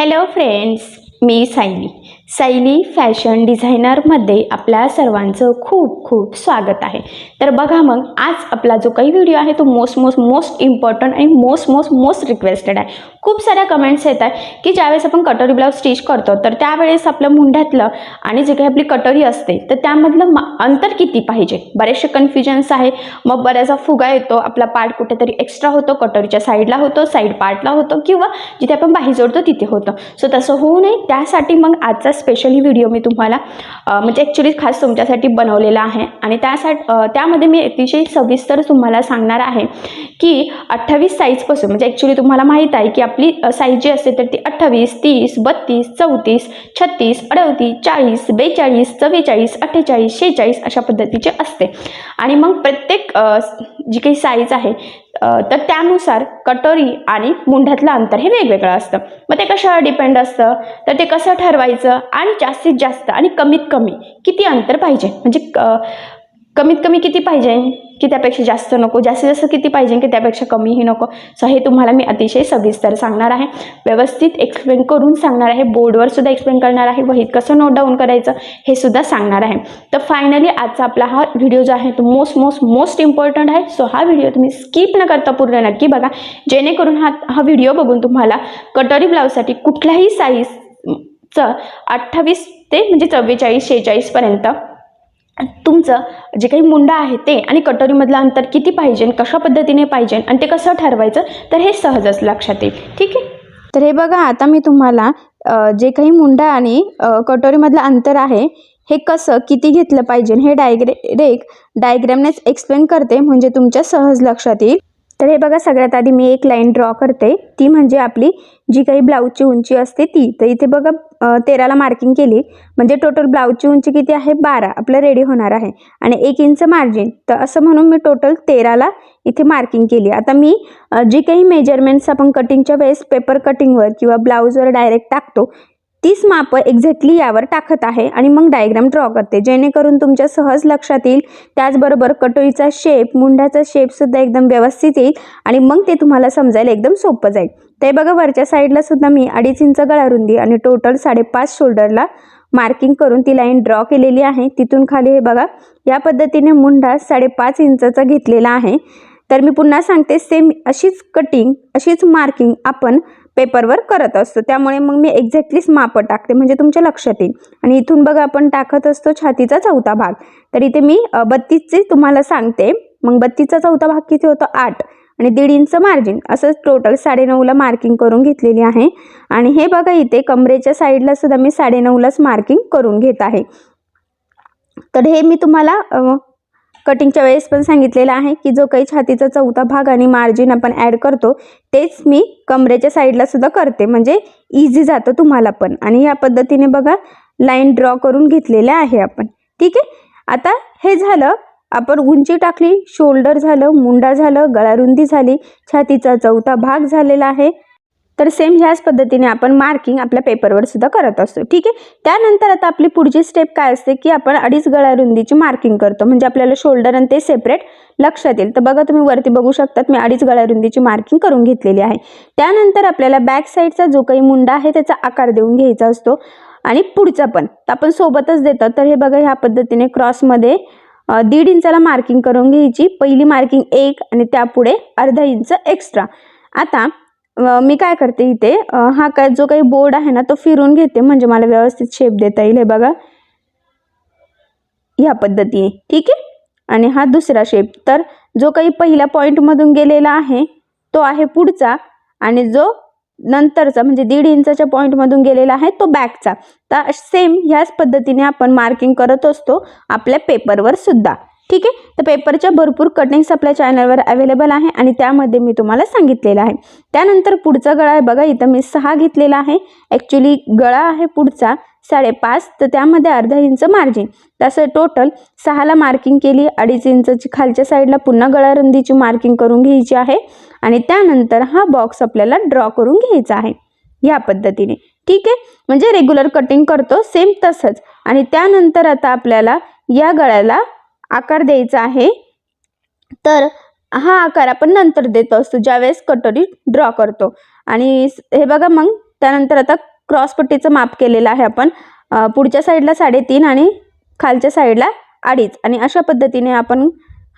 Hello friends, मी Sayali fashion डिझायनरमध्ये आपल्या सर्वांचं खूप खूप स्वागत आहे. तर बघा मग आज आपला जो काही व्हिडिओ आहे तो मोस्ट इम्पॉर्टंट आणि मोस्ट रिक्वेस्टेड आहे. खूप साऱ्या कमेंट्स येतात की ज्यावेळेस आपण कटोरी ब्लाऊज स्टिच करतो तर त्यावेळेस आपलं मुंढ्यातलं आणि जे काही आपली कटोरी असते तर त्यामधलं अंतर किती पाहिजे, बरेचसे कन्फ्युजन्स आहे. मग बऱ्याचदा फुगा येतो, आपला पार्ट कुठेतरी एक्स्ट्रा होतो, कटोरीच्या साईडला होतो, साईड पार्टला होतो किंवा जिथे आपण बाही जोडतो तिथे होतं. सो तसं होऊ नये त्यासाठी मग आजचा स्पेशली व्हिडिओ मी तुम्हाला म्हणजे ॲक्च्युली खास तुमच्यासाठी बनवलेला आहे आणि त्यामध्ये मी अतिशय सविस्तर तुम्हाला सांगणार आहे की 28 साईजपासून, म्हणजे ॲक्च्युली तुम्हाला माहीत आहे की आपली साईज जी असते तर ती 28, 30, 32, 34, 36, 38, 40, 42, 44, 48, 46 अशा पद्धतीचे असते. आणि मग प्रत्येक जी काही साईज आहे तर त्यानुसार कटोरी आणि मुंढ्यातलं अंतर हे वेगवेगळं असतं. मग ते कशावर डिपेंड असतं, तर ते कसं ठरवायचं आणि जास्तीत जास्त आणि कमीत कमी किती अंतर पाहिजे, म्हणजे कमीत कमी किती पाहिजे की त्यापेक्षा जास्त नको, जास्तीत जास्त किती पाहिजे की त्यापेक्षा कमीही नको. सो हे तुम्हाला मी अतिशय सविस्तर सांगणार आहे, व्यवस्थित एक्सप्लेन करून सांगणार आहे, बोर्डवर सुद्धा एक्सप्लेन करणार आहे, वहीत कसं नोट डाऊन करायचं हे सुद्धा सांगणार आहे. तर फायनली आजचा आपला हा व्हिडिओ जो आहे तो मोस्ट इम्पॉर्टंट आहे. सो हा व्हिडिओ तुम्ही स्किप न करता पूर्ण नक्की बघा, जेणेकरून हा व्हिडिओ बघून तुम्हाला कटोरी ब्लाऊजसाठी कुठल्याही साईजचं 28 ते म्हणजे 44, 46 पर्यंत तुमचं जे काही मुंडा आहे ते आणि कटोरीमधलं अंतर किती पाहिजे, कशा पद्धतीने पाहिजे आणि ते कसं ठरवायचं तर हे सहजच लक्षात येईल. ठीक आहे. तर हे बघा, आता मी तुम्हाला जे काही मुंडा आणि कटोरीमधलं अंतर आहे हे कसं किती घेतलं पाहिजे हे डायग्रॅमनेच एक्सप्लेन करते, म्हणजे तुमच्या सहज लक्षात येईल. तर हे बघा, सगळ्यात आधी मी एक लाईन ड्रॉ करते, ती म्हणजे आपली जी काही ब्लाऊजची उंची असते ती. तर इथे बघा 13ला मार्किंग केली, म्हणजे टोटल ब्लाऊजची उंची किती आहे 12 आपलं रेडी होणार आहे आणि 1 इंच मार्जिन. तर असं म्हणून मी टोटल 13ला इथे मार्किंग केली. आता मी जी काही मेजरमेंट्स आपण कटिंगच्या वेळेस पेपर कटिंगवर किंवा ब्लाऊजवर डायरेक्ट टाकतो तीच मापं एक्झॅक्टली यावर टाकत आहे आणि मग डायग्राम ड्रॉ करते, जेणेकरून तुमच्या सहज लक्षात येईल. त्याचबरोबर कटोरीचा शेप, मुंढ्याचा शेपसुद्धा एकदम व्यवस्थित येईल आणि मग ते तुम्हाला समजायला एकदम सोपं जाईल. ते बघा, वरच्या साईडला सुद्धा मी 2.5 इंच गळा रुंदी आणि टोटल 5.5 शोल्डरला मार्किंग करून ती लाईन ड्रॉ केलेली आहे. तिथून खाली हे बघा, या पद्धतीने मुंढा 5.5 इंचचा घेतलेला आहे. तर मी पुन्हा सांगते, सेम अशीच कटिंग, अशीच मार्किंग आपण पेपरवर करत असतो, त्यामुळे मग मी एक्झॅक्टलीच मापं टाकते, म्हणजे तुमच्या लक्षात येईल. आणि इथून बघा, आपण टाकत असतो छातीचा चौथा भाग. तर इथे मी 32चे तुम्हाला सांगते, मग 32चा चौथा भाग किती होतो 8 आणि 1.5 इंच मार्जिन, असं टोटल 9.5ला मार्किंग करून घेतलेली आहे. आणि हे बघा, इथे कमरेच्या साईडला सुद्धा मी 9.5लाच मार्किंग करून घेत आहे. तर हे मी तुम्हाला कटिंगच्या वेळेस पण सांगितलेलं आहे की जो काही छातीचा चौथा भाग आणि मार्जिन आपण ॲड करतो तेच मी कमरेच्या साईडला सुद्धा करते, म्हणजे इझी जातं तुम्हाला पण. आणि या पद्धतीने बघा लाईन ड्रॉ करून घेतलेल्या आहे आपण. ठीक आहे. आता हे झालं, आपण उंची टाकली, शोल्डर झालं, मुंडा झालं, गळारुंदी झाली, छातीचा चौथा भाग झालेला आहे. तर सेम ह्याच पद्धतीने आपण मार्किंग आपल्या पेपरवर सुद्धा करत असतो. ठीक आहे. त्यानंतर आता आपली पुढची स्टेप काय असते की आपण 2.5 गळारुंदीची मार्किंग करतो, म्हणजे आपल्याला शोल्डर आणि ते सेपरेट लक्षात येईल. तर बघा, तुम्ही वरती बघू शकतात, मी 2.5 गळारुंदीची मार्किंग करून घेतलेली आहे. त्यानंतर आपल्याला बॅक साईडचा जो काही मुंडा आहे त्याचा आकार देऊन घ्यायचा असतो आणि पुढचा पण आपण सोबतच देतो. तर हे बघा, ह्या पद्धतीने क्रॉसमध्ये 1.5 इंचाला मार्किंग करून घ्यायची. पहिली मार्किंग 1 आणि त्यापुढे अर्धा इंच एक्स्ट्रा. आता मी काय करते, इथे हा काय जो काही बोर्ड आहे ना तो फिरून घेते, म्हणजे मला व्यवस्थित शेप देता येईल. हे बघा, ह्या पद्धतीने. ठीक आहे. आणि हा दुसरा शेप, तर जो काही पहिल्या पॉईंटमधून गेलेला आहे तो आहे पुढचा आणि जो नंतरचा म्हणजे 1.5 इंचाच्या पॉईंटमधून गेलेला आहे तो बॅकचा. तर सेम ह्याच पद्धतीने आपण मार्किंग करत असतो आपल्या पेपरवर सुद्धा. ठीक आहे. तर पेपरच्या भरपूर कटिंग्स आपल्या चॅनलवर अवेलेबल आहे आणि त्यामध्ये मी तुम्हाला सांगितलेलं आहे. त्यानंतर पुढचा गळा आहे बघा, इथं मी 6 घेतलेला आहे. ॲक्च्युली गळा आहे पुढचा 5.5, तर त्यामध्ये अर्धा इंच मार्जिन. तसं टोटल 6ला मार्किंग केली, 2.5 इंचची खालच्या साईडला पुन्हा गळारुंदीची मार्किंग करून घ्यायची आहे आणि त्यानंतर हा बॉक्स आपल्याला ड्रॉ करून घ्यायचा आहे ह्या पद्धतीने. ठीक आहे. म्हणजे रेग्युलर कटिंग करतो सेम तसंच. आणि त्यानंतर आता आपल्याला या गळ्याला आकार द्यायचा आहे. तर हा आकार आपण नंतर देत असतो ज्यावेळेस कटोरी ड्रॉ करतो. आणि हे बघा, मग त्यानंतर आता क्रॉसपट्टीचं माप केलेलं आहे आपण, पुढच्या साईडला 3.5 आणि खालच्या साईडला 2.5 आणि अशा पद्धतीने आपण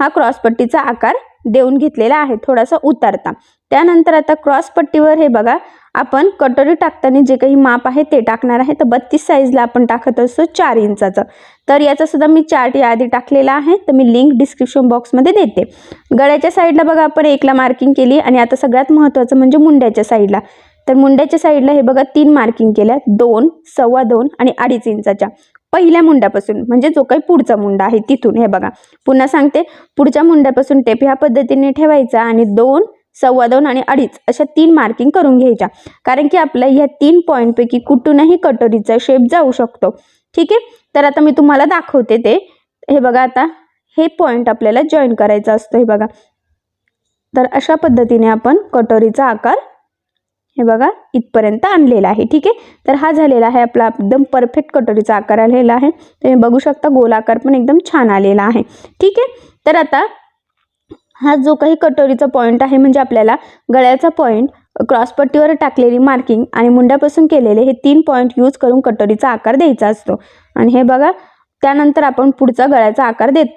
हा क्रॉसपट्टीचा आकार देऊन घेतलेला आहे थोडासा उतरता. त्यानंतर आता क्रॉसपट्टीवर हे बघा आपण कटोरी टाकताना जे काही माप आहे ते टाकणार आहे. तर 32 साईजला आपण टाकत असतो 4 इंचाचं. तर याचा सुद्धा मी चार्ट याआधी टाकलेला आहे, तर मी लिंक डिस्क्रिप्शन बॉक्समध्ये देते. गळ्याच्या साईडला बघा आपण 1ला मार्किंग केली आणि आता सगळ्यात महत्त्वाचं म्हणजे मुंड्याच्या साईडला. तर मुंड्याच्या साईडला हे बघा 3 मार्किंग केल्या, 2, 2.25 आणि 2.5 इंचाच्या पहिल्या मुंड्यापासून, म्हणजे जो काही पुढचा मुंडा आहे तिथून. हे बघा पुन्हा सांगते, पुढच्या मुंड्यापासून टेप ह्या पद्धतीने ठेवायचा आणि 2, 2.25 आणि 2.5 अशा 3 मार्किंग करून घ्यायच्या, कारण की आपल्या ह्या 3 पॉईंटपैकी कुठूनही कटोरीचा शेप जाऊ शकतो. ठीक आहे, तर आता मी तुम्हाला दाखवते ते. हे बघा आता हे पॉईंट आपल्याला जॉईन करायचा असतो. हे बघा, तर अशा पद्धतीने आपण कटोरीचा आकार हे बघा इथपर्यंत आणलेला आहे. ठीक आहे, तर हा झालेला आहे आपला एकदम परफेक्ट कटोरीचा आकार आलेला आहे. तुम्ही बघू शकता गोल आकार पण एकदम छान आलेला आहे. ठीक आहे, तर आता हा जो काही कटोरीचा पॉईंट आहे, म्हणजे आपल्याला गळ्याचा पॉईंट, क्रॉसपट्टीवर टाकलेली मार्किंग आणि मुंड्यापासून केलेले हे 3 पॉईंट यूज करून कटोरीचा आकार द्यायचा असतो. आणि हे बघा त्यानंतर आपण पुढचा गळ्याचा आकार देत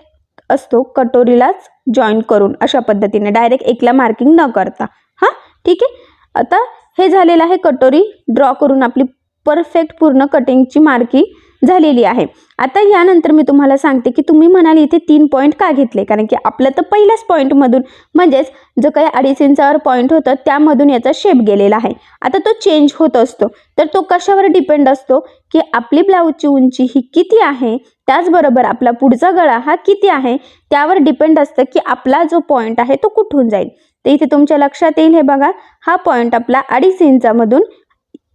असतो कटोरीलाच जॉईन करून, अशा पद्धतीने डायरेक्ट 1ला मार्किंग न करता. हां, ठीक आहे, आता हे झालेलं आहे कटोरी ड्रॉ करून आपली परफेक्ट पूर्ण कटिंगची मार्किंग झालेली आहे. आता यानंतर मी तुम्हाला सांगते की तुम्ही म्हणाल इथे 3 पॉईंट का घेतले, कारण की आपलं तर पहिल्याच पॉईंटमधून म्हणजेच जो काही 2.5 इंचावर पॉईंट होतं त्यामधून याचा शेप गेलेला आहे. आता तो चेंज होत असतो, तर तो कशावर डिपेंड असतो की आपली ब्लाऊजची उंची ही किती आहे, त्याचबरोबर आपला पुढचा गळा हा किती आहे त्यावर डिपेंड असतं की आपला जो पॉईंट आहे तो कुठून जाईल. तर इथे तुमच्या लक्षात येईल, हे बघा हा पॉईंट आपला 2.5 इंचामधून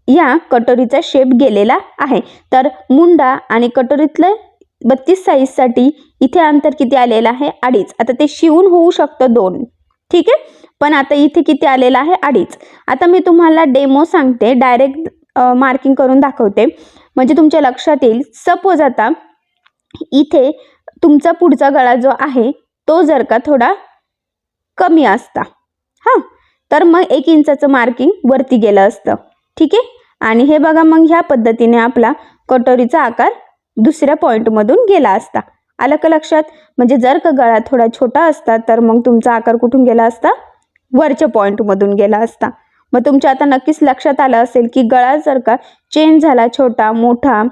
या कटोरीचा शेप गेलेला आहे. तर मुंडा आणि कटोरीतलं 32 साईजसाठी इथे अंतर किती आलेलं आहे 2.5. आता ते शिवून होऊ शकतं 2, ठीक आहे, पण आता इथे किती आलेलं आहे 2.5. आता मी तुम्हाला डेमो सांगते, डायरेक्ट मार्किंग करून दाखवते म्हणजे तुमच्या लक्षात येईल. सपोज आता इथे तुमचा पुढचा गळा जो आहे तो जर का थोडा कमी असता, हां, तर मग 1 इंचाचं मार्किंग वरती गेलं असतं. ठीक आहे, आणि हे बघा मग ह्या पद्धतीने आपला कटोरीचा आकार दुसऱ्या पॉईंटमधून गेला असता. आलं का लक्षात? म्हणजे जर का गळा थोडा छोटा असता तर मग तुमचा आकार कुठून गेला असता, वरच्या पॉईंटमधून गेला असता. मग तुमच्या आता नक्कीच लक्षात आलं असेल की गळा जर का चेंज झाला छोटा मोठा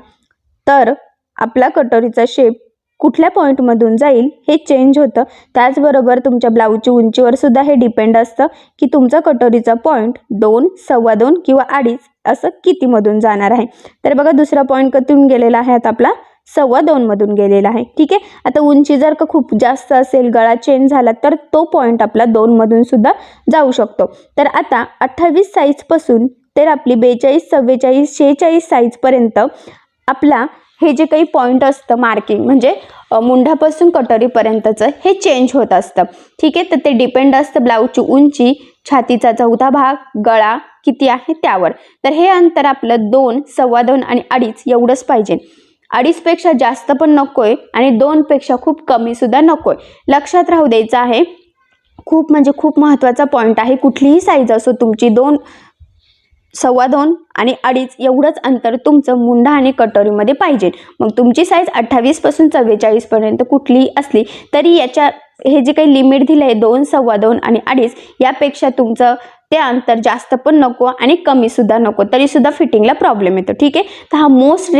तर आपला कटोरीचा शेप कुठल्या पॉईंटमधून जाईल हे चेंज होतं. त्याचबरोबर तुमच्या ब्लाऊजची उंचीवर सुद्धा हे डिपेंड असतं की तुमचा कटोरीचा पॉईंट 2, 2.25 किंवा 2.5 असं कितीमधून जाणार आहे. तर बघा दुसरा पॉईंट कधून गेलेला आहे, आता आपला 2.25 मधून गेलेला आहे. ठीक आहे, आता उंची जर का खूप जास्त असेल, गळा चेंज झाला तर तो पॉईंट आपला 2 मधून सुद्धा जाऊ शकतो. तर आता 28 साईजपासून तर आपली 42, 44, 46 साईजपर्यंत आपला हे जे काही पॉईंट असतं मार्किंग, म्हणजे मुंढापासून कटोरीपर्यंतचं हे चेंज होत असतं. ठीक आहे, तर ते डिपेंड असतं ब्लाऊजची उंची, छातीचा 4था भाग, गळा किती आहे त्यावर. तर हे अंतर आपलं 2, 2.25 आणि 2.5 एवढंच पाहिजे. 2.5 पेक्षा जास्त पण नकोय आणि 2 पेक्षा खूप कमी सुद्धा नकोय. लक्षात राहू द्यायचं आहे, खूप म्हणजे खूप महत्त्वाचा पॉईंट आहे. कुठलीही साईज असो तुमची 2, 2.25 आणि 2.5 एवढंच अंतर तुमचं मुंढा आणि कटोरीमध्ये पाहिजे. मग तुमची साईज 28 पासून 44 पर्यंत कुठलीही असली तरी याच्या हे जे काही लिमिट दिलं आहे 2, 2.25 आणि 2.5 यापेक्षा तुमचं ते अंतर जास्त पण नको आणि कमी सुद्धा नको, तरी सुद्धा फिटिंगला प्रॉब्लेम येतो. ठीक आहे, तर हा मोस्ट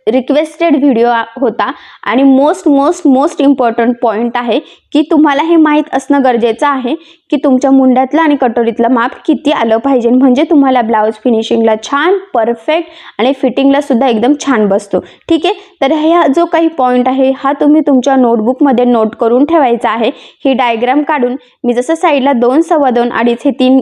रिक्वेस्टेड व्हिडिओ होता आणि मोस्ट इम्पॉर्टंट पॉईंट आहे की तुम्हाला हे माहीत असणं गरजेचं आहे की तुमच्या मुंड्यातलं आणि कटोरीतलं माप किती आलं पाहिजे, म्हणजे तुम्हाला ब्लाऊज फिनिशिंगला छान परफेक्ट आणि फिटिंगला सुद्धा एकदम छान बसतो. ठीक आहे, तर हा जो काही पॉईंट आहे हा तुम्ही तुमच्या नोटबुकमध्ये नोट करून ठेवायचा आहे. ही डायग्राम काढून मी जसं साईडला 2, 2.25, 2.5 हे 3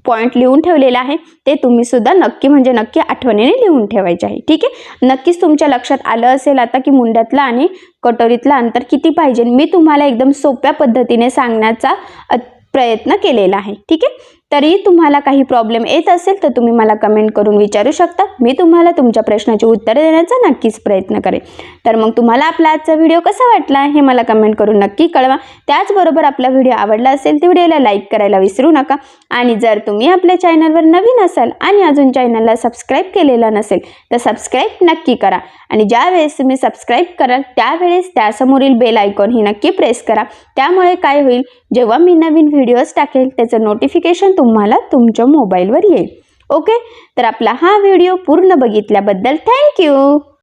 पॉईंट लिहून ठेवलेला आहे ते तुम्ही सुद्धा नक्की आठवणीने लिहून ठेवायचे आहे. ठीक आहे, नक्कीच तुमच्या लक्षात आलं असेल आता की मुंड्यातलं आणि कटोरीतलं अंतर किती पाहिजे. मी तुम्हाला एकदम सोप्या पद्धतीने सांगण्याचा प्रयत्न केलेला आहे. ठीक आहे, तरी तुम्हाला काही प्रॉब्लेम येत असेल तर तुम्ही मला कमेंट करून विचारू शकता. मी तुम्हाला तुमच्या प्रश्नाची उत्तरे देण्याचा नक्कीच प्रयत्न करेन. तर मग तुम्हाला आपला आजचा व्हिडिओ कसा वाटला हे मला कमेंट करून नक्की कळवा. त्याचबरोबर आपला व्हिडिओ आवडला असेल तर व्हिडिओला लाईक करायला विसरू नका. आणि जर तुम्ही आपल्या चॅनलवर नवीन असाल आणि अजून चॅनलला सबस्क्राईब केलेलं नसेल तर सबस्क्राईब नक्की करा. आणि ज्यावेळेस तुम्ही सबस्क्राईब कराल त्यावेळेस त्यासमोरील बेल आयकॉन ही नक्की प्रेस करा. त्यामुळे काय होईल, जेव्हा मी नवीन व्हिडिओज टाकेल त्याचं नोटिफिकेशन तुम्हाला तुमच्या मोबाईलवर येईल. ओके, तर आपला हा व्हिडिओ पूर्ण बघितल्याबद्दल थँक्यू.